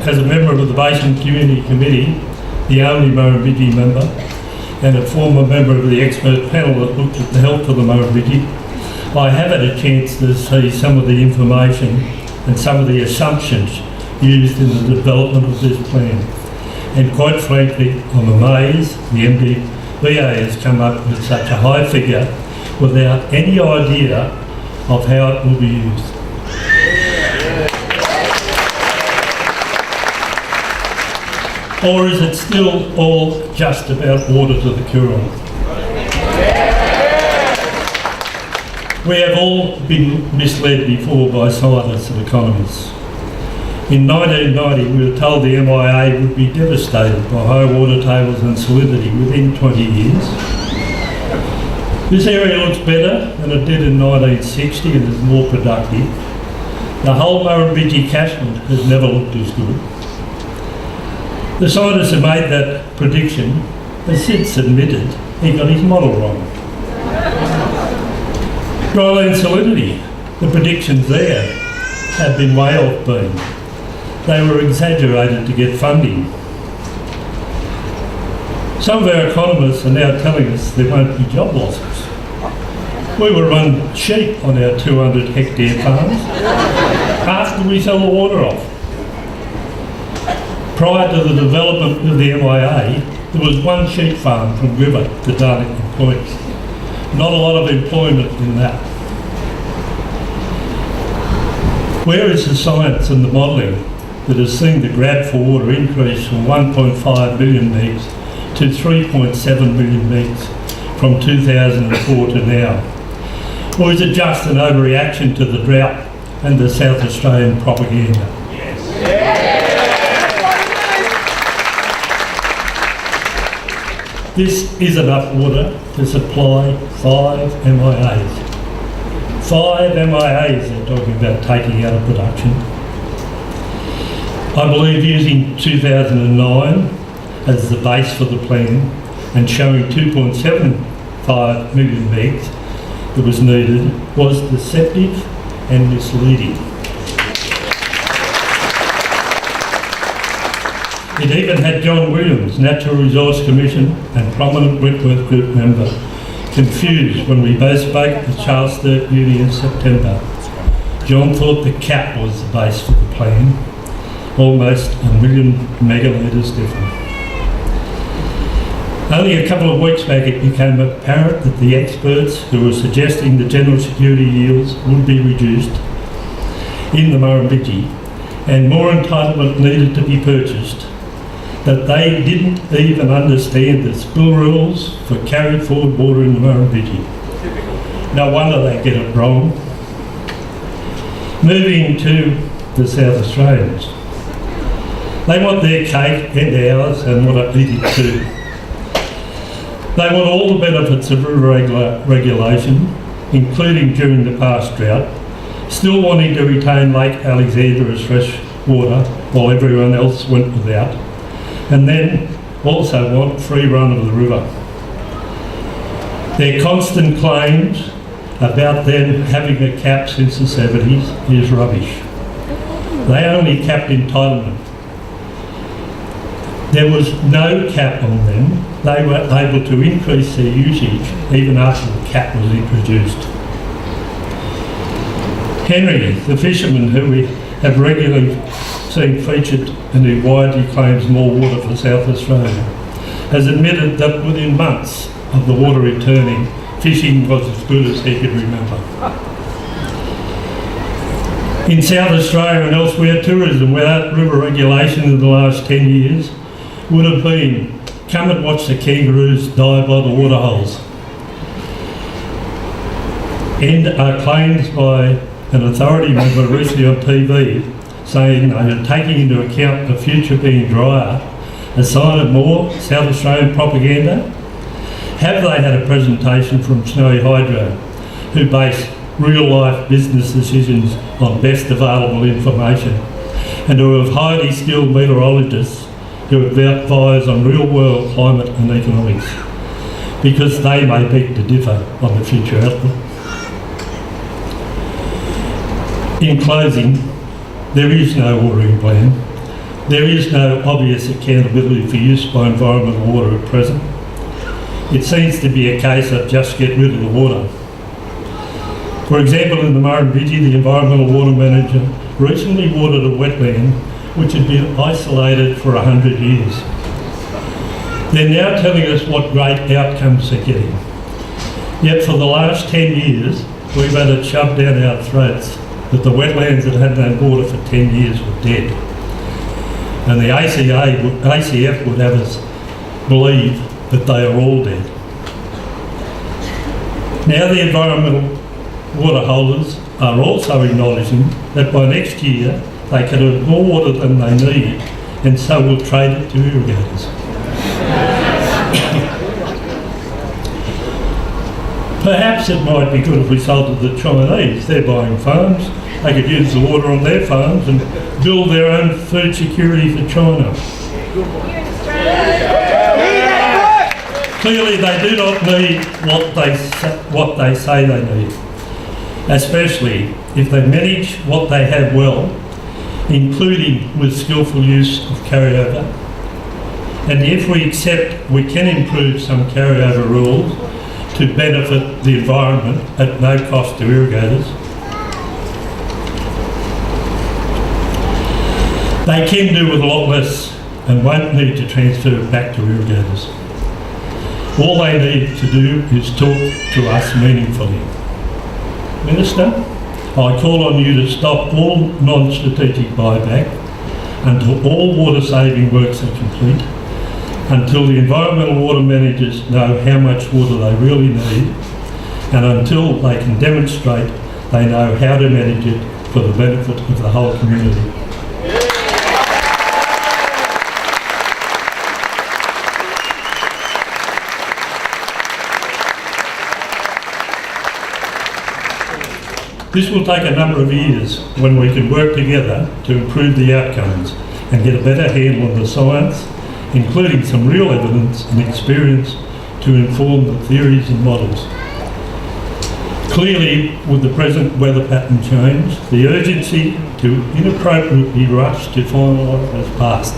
as a member of the Basin Community Committee, the only Murrumbidgee member, and a former member of the expert panel that looked at the health of the Murrumbidgee, I have had a chance to see some of the information and some of the assumptions used in the development of this plan. And quite frankly, I'm amazed the MDBA has come up with such a high figure without any idea of how it will be used. Or is it still all just about water to the Coorong? We have all been misled before by scientists and economists. In 1990, we were told the MIA would be devastated by high water tables and salinity within 20 years. This area looks better than it did in 1960 and is more productive. The whole Murrumbidgee catchment has never looked as good. The scientists who made that prediction have since admitted he got his model wrong. Dryland salinity, the predictions there have been way off beam. They were exaggerated to get funding. Some of our economists are now telling us there won't be job losses. We will run sheep on our 200 hectare farms after we sell the water off. Prior to the development of the MIA, there was one sheep farm from River to Darlington Point. Not a lot of employment in that. Where is the science and the modelling that has seen the grab for water increase from 1.5 million megs to 3.7 million megs from 2004 to now? Or is it just an overreaction to the drought and the South Australian propaganda? This is enough water to supply 5 MIAs. 5 MIAs they're talking about taking out of production. I believe using 2009 as the base for the plan and showing 2.75 million megs that was needed was deceptive and misleading. It even had John Williams, Natural Resource Commission and prominent Wentworth Group member, confused when we both spoke at the Charles Sturt Uni in September. John thought the cap was the base for the plan, almost 1 million megalitres different. Only a couple of weeks back it became apparent that the experts who were suggesting the general security yields would be reduced in the Murrumbidgee and more entitlement needed to be purchased, that they didn't even understand the spill rules for carried forward water in the Murrumbidgee. No wonder they get it wrong. Moving to the South Australians. They want their cake and ours and want to eat it too. They want all the benefits of river regulation, including during the past drought, still wanting to retain Lake Alexander as fresh water while everyone else went without, and then also want free run of the river. Their constant claims about them having a cap since the 70s is rubbish. They only capped entitlement. There was no cap on them. They were able to increase their usage even after the cap was introduced. Henry, the fisherman who we have regularly seen featured and who widely claims more water for South Australia, has admitted that within months of the water returning, fishing was as good as he could remember. In South Australia and elsewhere, tourism without river regulation in the last 10 years would have been, come and watch the kangaroos die by the waterholes. And are claims by an authority member recently on TV saying they are taking into account the future being drier, a sign of more South Australian propaganda? Have they had a presentation from Snowy Hydro, who base real life business decisions on best available information, and who have highly skilled meteorologists who advise on real world climate and economics, because they may beg to differ on the future outlook? In closing, there is no watering plan. There is no obvious accountability for use by environmental water at present. It seems to be a case of just get rid of the water. For example, in the Murrumbidgee, the environmental water manager recently watered a wetland which had been isolated for 100 years. They're now telling us what great outcomes they're getting. Yet for the last 10 years, we've had it shoved down our throats that the wetlands that had no water for 10 years were dead. And the ACF would have us believe that they are all dead. Now the environmental water holders are also acknowledging that by next year they can have more water than they need, and so will trade it to irrigators. Perhaps it might be good if we sold to the Chinese. They're buying farms. They could use the water on their farms and build their own food security for China. Clearly they do not need what they say they need, especially if they manage what they have well, including with skillful use of carryover. And if we accept we can improve some carryover rules to benefit the environment at no cost to irrigators, they can do with a lot less and won't need to transfer it back to irrigators. All they need to do is talk to us meaningfully. Minister, I call on you to stop all non-strategic buyback until all water saving works are complete, until the environmental water managers know how much water they really need, and until they can demonstrate they know how to manage it for the benefit of the whole community. This will take a number of years when we can work together to improve the outcomes and get a better handle on the science, including some real evidence and experience to inform the theories and models. Clearly, with the present weather pattern change, the urgency to inappropriately rush to finalise has passed.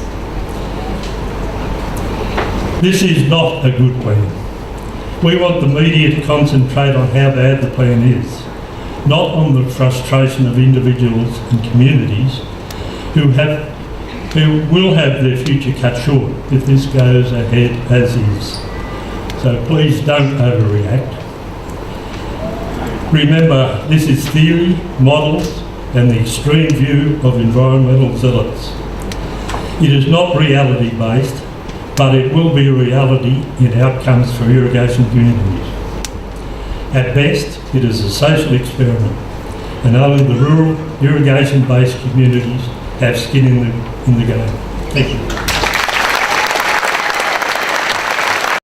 This is not a good plan. We want the media to concentrate on how bad the plan is, not on the frustration of individuals and communities who will have their future cut short if this goes ahead as is. So please don't overreact. Remember, this is theory, models, and the extreme view of environmental zealots. It is not reality-based, but it will be a reality in outcomes for irrigation communities. At best, it is a social experiment, and only the rural irrigation-based communities have skin in the game. Thank you.